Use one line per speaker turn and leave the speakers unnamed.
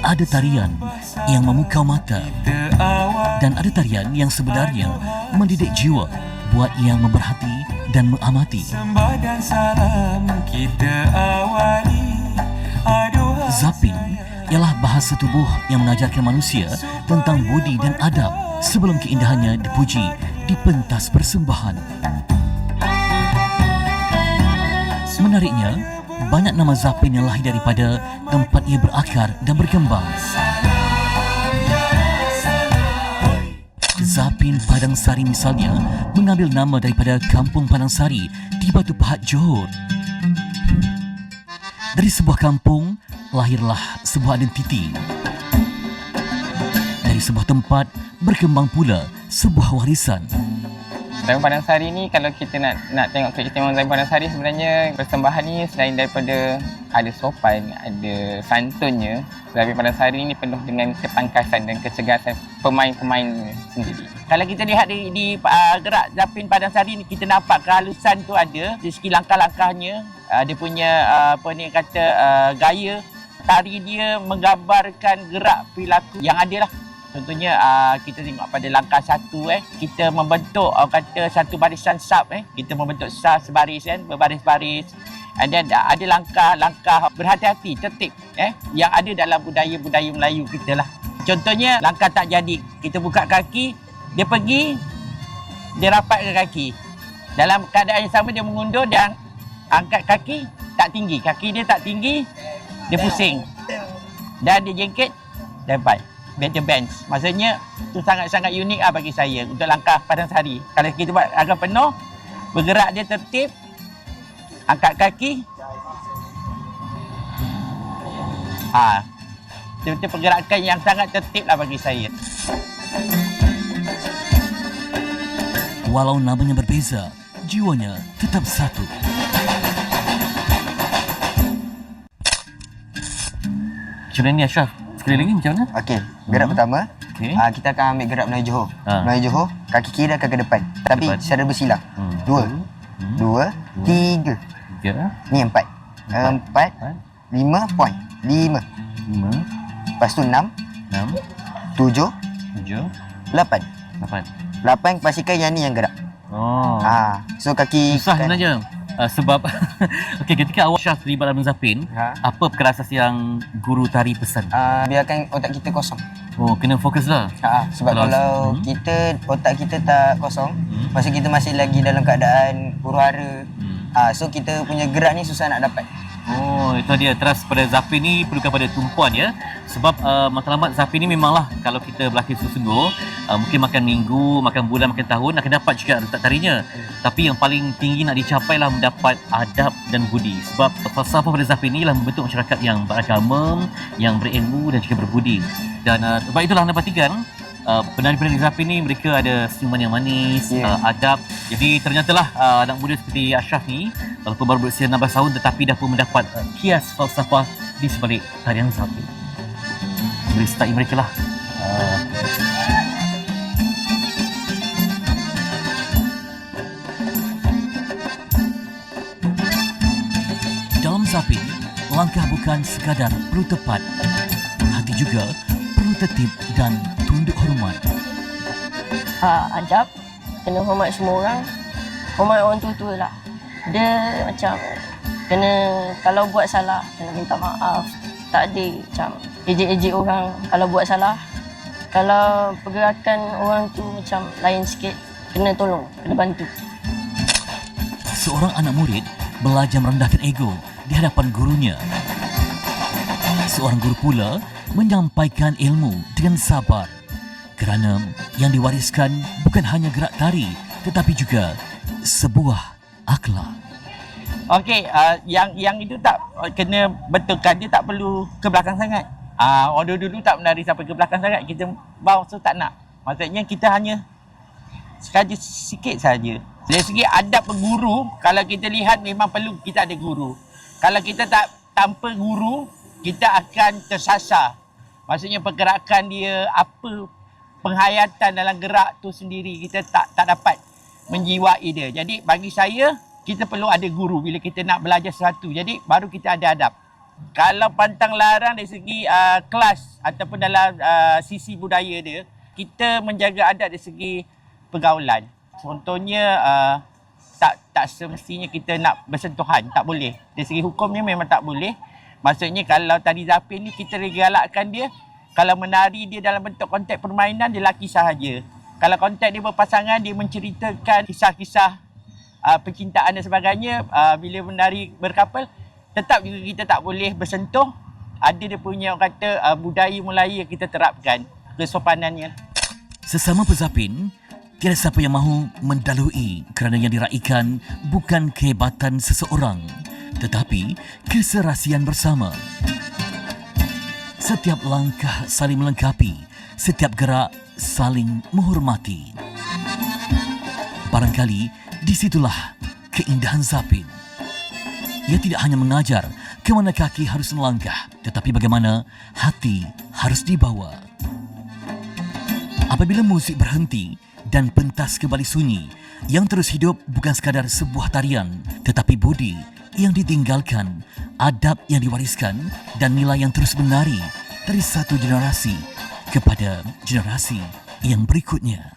Ada tarian yang memukau mata dan ada tarian yang sebenarnya mendidik jiwa buat yang memerhati dan mengamati. Zapin ialah bahasa tubuh yang mengajarkan manusia tentang budi dan adab sebelum keindahannya dipuji di pentas persembahan. Menariknya, banyak nama Zapin yang lahir daripada tempat ia berakar dan berkembang. Zapin Padang Sari misalnya mengambil nama daripada Kampung Padang Sari di Batu Pahat, Johor. Dari sebuah kampung, lahirlah sebuah identiti. Dari sebuah tempat, berkembang pula sebuah warisan.
Zaim Padang Sari ni, kalau kita nak tengok keistimewaan Zaim Padang Sari, sebenarnya persembahan ni selain daripada ada sopan, ada santunnya, Zaim Padang Sari ni penuh dengan ketangkasan dan kecergasan pemain-pemain sendiri. Kalau kita lihat di gerak Zapin Padang Sari ni, kita nampak kehalusan tu ada dari segi langkah-langkahnya, dia punya gaya tari dia menggambarkan gerak perilaku yang ada lah. Contohnya kita tengok pada langkah satu, kita membentuk satu barisan sub, kita membentuk sub sebaris kan, berbaris-baris. And then ada langkah-langkah berhati-hati, tertib yang ada dalam budaya-budaya Melayu kita lah. Contohnya langkah tak jadi, kita buka kaki, dia pergi, dia rapatkan kaki. Dalam keadaan yang sama dia mengundur dan angkat kaki tak tinggi. Kaki dia tak tinggi, dia pusing. Dan dia jengket, dapat. Better bench. Maksudnya itu sangat-sangat unik bagi saya untuk langkah Padang Sari. Kalau kita buat agak penuh, bergerak dia tertib, angkat kaki. Itu pergerakan yang sangat tertib lah bagi saya.
Walau namanya berbeza, jiwanya tetap satu. Macam mana ni Ashraf? Sekali lagi macam mana?
Okey, gerak pertama, kita akan ambil gerak Melayu Johor. Melayu Johor, kaki kiri akan ke depan. Tapi secara bersilang. Dua, tiga. Ni empat. Lima, point. Lima. Lepas tu enam. Tujuh. Lapan. Pastikan yang ni yang gerak. So kaki
susah sebenarnya. Sebab ketika awak Syah terlibat dalam Zapin, apa perkara asas yang guru tari pesan?
Biarkan otak kita kosong.
Kena fokus lah.
Sebab kalau otak kita tak kosong, masa kita masih lagi dalam keadaan huru-hara, so kita punya gerak ni susah nak dapat.
Itu dia. Trust pada Zapin ni perlukan pada tumpuan ya. Sebab matlamat Zapin ni memanglah kalau kita berlatih sungguh-sungguh, mungkin makan minggu, makan bulan, makan tahun akan dapat juga letak tarinya. Tapi yang paling tinggi nak dicapai lah mendapat adab dan budi. Sebab falsafah pada Zapin ni lah membentuk masyarakat yang beragama, yang berilmu dan juga berbudi. Dan sebab itulah anda perhatikan penari-penari Zapin ni mereka ada senyuman yang manis, adab. Jadi ternyattalah anak muda seperti Ashraf ni walaupun baru berusia 16 tahun tetapi dah pun mendapat kias falsafah di sebalik tarian Zapin. Beri sertai mereka lah. Dalam Zapin, langkah bukan sekadar perlu tepat, hati juga perlu tertib dan tunduk hormat.
Adab, kena hormat semua orang. Hormat orang tua lah. Dia macam kena, kalau buat salah kena minta maaf. Tak ada macam ejek-ejek orang kalau buat salah. Kalau pergerakan orang tu macam lain sikit, kena tolong, kena bantu.
Seorang anak murid belajar merendahkan ego di hadapan gurunya. Seorang guru pula menyampaikan ilmu dengan sabar. Kerana yang diwariskan bukan hanya gerak tari tetapi juga sebuah akhlak.
Okey, yang itu tak kena betulkan, dia tak perlu ke belakang sangat. Orang dulu tak menari sampai ke belakang sangat, kita bawa so tak nak. Maksudnya kita hanya sekadar sikit saja. Dari segi adab berguru, kalau kita lihat memang perlu kita ada guru. Kalau kita tak tanpa guru, kita akan tersasar. Maksudnya pergerakan dia, apa penghayatan dalam gerak tu sendiri kita tak dapat menjiwai dia. Jadi bagi saya, kita perlu ada guru bila kita nak belajar sesuatu. Jadi baru kita ada adab. Kalau pantang larang dari segi kelas ataupun dalam sisi budaya dia, kita menjaga adat dari segi pergaulan. Contohnya tak semestinya kita nak bersentuhan, tak boleh. Dari segi hukumnya memang tak boleh. Maksudnya kalau tari zapin ni kita galakkan dia, kalau menari dia dalam bentuk konteks permainan, dia lelaki sahaja. Kalau konteks dia berpasangan, dia menceritakan kisah-kisah percintaan dan sebagainya. Bila menari berkapal, tetap juga kita tak boleh bersentuh. Ada dia punya orang kata budaya Melayu yang kita terapkan, kesopanannya.
Sesama pezapin, tiada siapa yang mahu mendalui kerana yang diraikan bukan kehebatan seseorang, tetapi keserasian bersama. Setiap langkah saling melengkapi, setiap gerak saling menghormati. Barangkali disitulah keindahan zapin. Ia tidak hanya mengajar ke mana kaki harus melangkah, tetapi bagaimana hati harus dibawa. Apabila musik berhenti dan pentas kembali sunyi, yang terus hidup bukan sekadar sebuah tarian, tetapi budi yang ditinggalkan, adab yang diwariskan dan nilai yang terus menari dari satu generasi kepada generasi yang berikutnya.